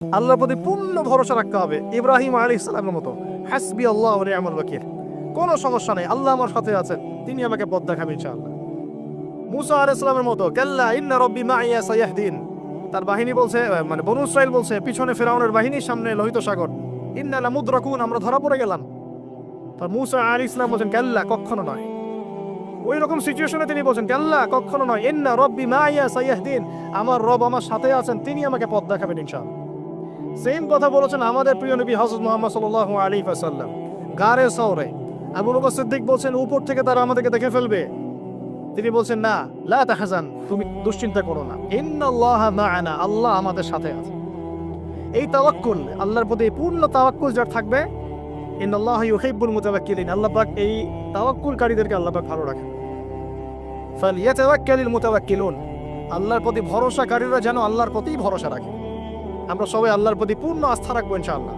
আল্লাহর প্রতি পূর্ণ ভরসা রাখতে হবে ইব্রাহিম আলাইহিস সালামের মতো, হাসবি আল্লাহ ওয়া নি'মাল ওয়াকিল, কোনো সমস্যা নেই, আল্লাহ আমার সাথে আছেন, তিনি আমাকে পথ দেখাবেন ইনশাআল্লাহ। মুসা আলাইহিস সালামের মতো, কাল্লা ইন্না রাব্বি মাইয়া সায়াহদিন, তার বাহিনী বলছে, মানে বনু ইসরাইল বলছে, পিছনে ফিরআউনের বাহিনী, সামনে লোহিত সাগর, ইন্না লামুদরাকুন, আমরা ধরা পড়ে গেলাম। তার মুসা আলাইহিস সালাম বলেন, কাল্লা, কখনো নয়। ওই রকম সিচুয়েশনে তিনি বলছেন, কাল্লা, কখনো নয়, ইন্না রাব্বি মাইয়া সায়াহদিন, আমার রব আমার সাথে আছেন, তিনি আমাকে পথ দেখাবেন ইনশাআল্লাহ। সেম কথা বলেছেন আমাদের প্রিয় নবী হযরত মুহাম্মদ সাল্লাল্লাহু আলাইহি ওয়াসাল্লাম গারে সাওরে। আবু বকর সিদ্দিক বলছেন, উপর থেকে তারা আমাদেরকে দেখে ফেলবে, তিনি বলছেন, না, লা তাহজান, তুমি দুশ্চিন্তা করো না, ইন্নাল্লাহা মা'ানা, আল্লাহ আমাদের সাথে আছে। এই তাওয়াক্কুল, আল্লাহর প্রতি পূর্ণ তাওয়াক্কুল যার থাকবে, ইন্নাল্লাহা ইউহিব্বুল মুতাওয়াক্কিলিন, আল্লাহ পাক এই তাওয়াক্কুলকারীদেরকে আল্লাহ পাক ভালো রাখেন। ফালিয়াতাওয়াক্কালিল মুতাওয়াক্কিলুন, আল্লাহর প্রতি ভরসাকারীরা যেন আল্লাহর প্রতিই ভরসা রাখে। আমরা সবাই আল্লাহর প্রতি পূর্ণ আস্থা রাখবো ইনশাআল্লাহ।